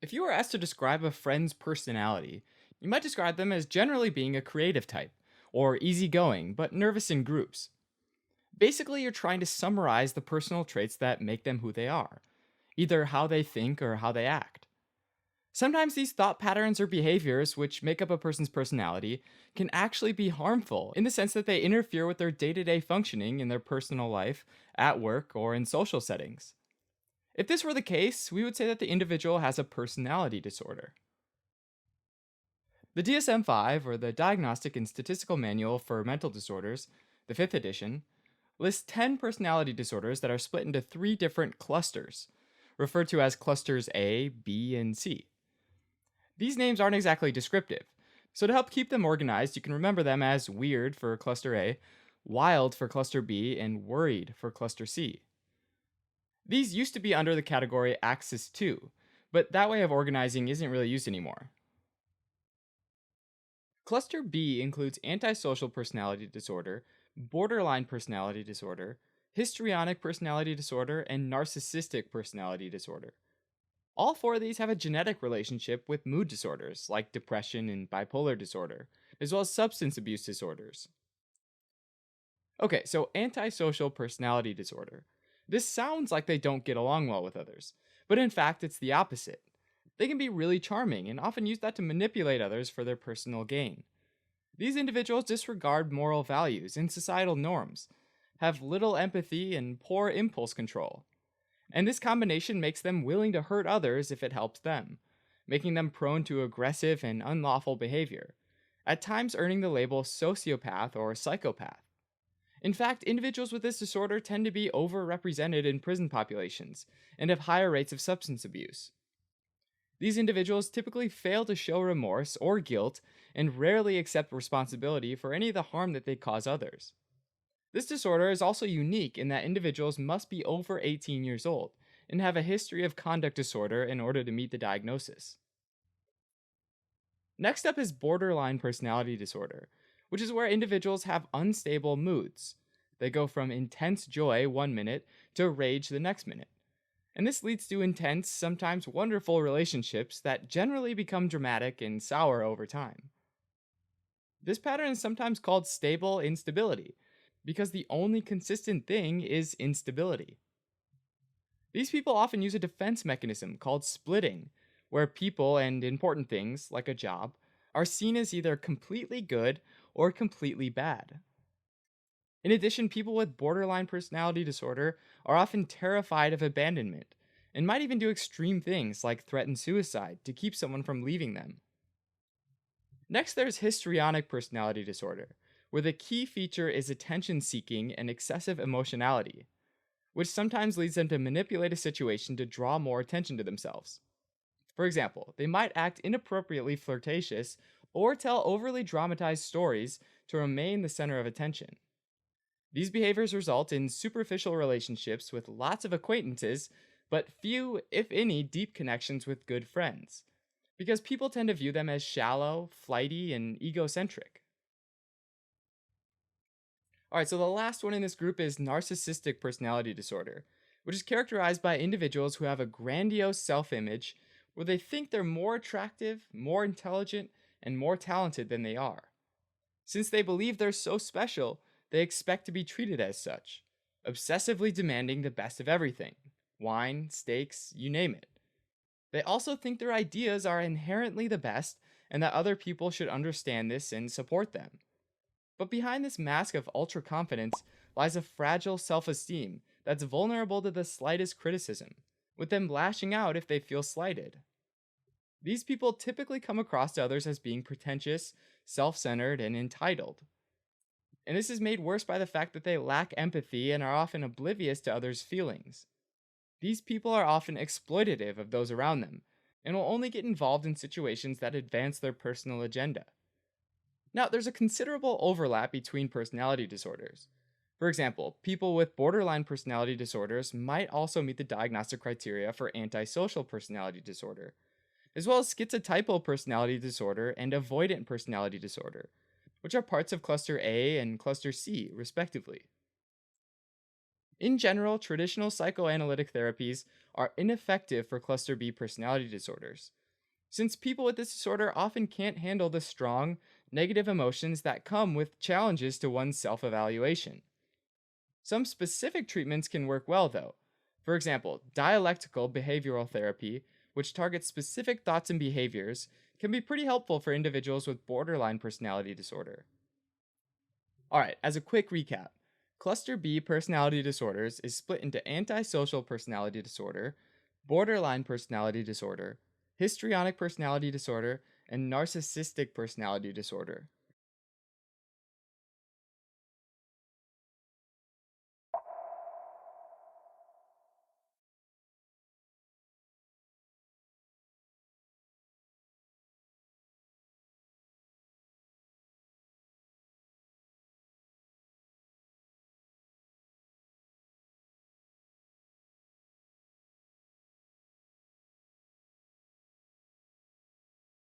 If you were asked to describe a friend's personality, you might describe them as generally being a creative type, or easygoing, but nervous in groups. Basically, you're trying to summarize the personal traits that make them who they are, either how they think or how they act. Sometimes these thought patterns or behaviors, which make up a person's personality, can actually be harmful in the sense that they interfere with their day to day functioning in their personal life, at work, or in social settings. If this were the case, we would say that the individual has a personality disorder. The DSM 5, or the Diagnostic and Statistical Manual for Mental Disorders, the 5th edition, lists 10 personality disorders that are split into three different clusters, referred to as clusters A, B, and C. These names aren't exactly descriptive, so to help keep them organized, you can remember them as weird for cluster A, wild for cluster B, and worried for cluster C. These used to be under the category Axis 2, but that way of organizing isn't really used anymore. Cluster B includes antisocial personality disorder, borderline personality disorder, histrionic personality disorder, and narcissistic personality disorder. All four of these have a genetic relationship with mood disorders like depression and bipolar disorder, as well as substance abuse disorders. Okay, so antisocial personality disorder. This sounds like they don't get along well with others, but in fact, it's the opposite. They can be really charming and often use that to manipulate others for their personal gain. These individuals disregard moral values and societal norms, have little empathy and poor impulse control, and this combination makes them willing to hurt others if it helps them, making them prone to aggressive and unlawful behavior, at times earning the label sociopath or psychopath. In fact, individuals with this disorder tend to be overrepresented in prison populations and have higher rates of substance abuse. These individuals typically fail to show remorse or guilt and rarely accept responsibility for any of the harm that they cause others. This disorder is also unique in that individuals must be over 18 years old and have a history of conduct disorder in order to meet the diagnosis. Next up is borderline personality disorder, which is where individuals have unstable moods. They go from intense joy one minute to rage the next minute. And this leads to intense, sometimes wonderful relationships that generally become dramatic and sour over time. This pattern is sometimes called stable instability, because the only consistent thing is instability. These people often use a defense mechanism called splitting, where people and important things, like a job, are seen as either completely good or completely bad. In addition, people with borderline personality disorder are often terrified of abandonment and might even do extreme things like threaten suicide to keep someone from leaving them. Next, there's histrionic personality disorder, where the key feature is attention seeking and excessive emotionality, which sometimes leads them to manipulate a situation to draw more attention to themselves. For example, they might act inappropriately flirtatious or tell overly dramatized stories to remain the center of attention. These behaviors result in superficial relationships with lots of acquaintances, but few, if any, deep connections with good friends, because people tend to view them as shallow, flighty, and egocentric. Alright, so the last one in this group is narcissistic personality disorder, which is characterized by individuals who have a grandiose self image where they think they're more attractive, more intelligent, and more talented than they are. Since they believe they're so special, they expect to be treated as such, obsessively demanding the best of everything: wine, steaks, you name it. They also think their ideas are inherently the best and that other people should understand this and support them. But behind this mask of ultra confidence lies a fragile self esteem that's vulnerable to the slightest criticism, with them lashing out if they feel slighted. These people typically come across to others as being pretentious, self centered, and entitled. And this is made worse by the fact that they lack empathy and are often oblivious to others' feelings. These people are often exploitative of those around them, and will only get involved in situations that advance their personal agenda. Now, there's a considerable overlap between personality disorders. For example, people with borderline personality disorders might also meet the diagnostic criteria for antisocial personality disorder, as well as schizotypal personality disorder and avoidant personality disorder, which are parts of cluster A and cluster C, respectively. In general, traditional psychoanalytic therapies are ineffective for cluster B personality disorders, since people with this disorder often can't handle the strong, negative emotions that come with challenges to one's self evaluation. Some specific treatments can work well, though. For example, dialectical behavioral therapy, which targets specific thoughts and behaviors, can be pretty helpful for individuals with borderline personality disorder. Alright, as a quick recap, Cluster B personality disorders is split into antisocial personality disorder, borderline personality disorder, histrionic personality disorder, and narcissistic personality disorder.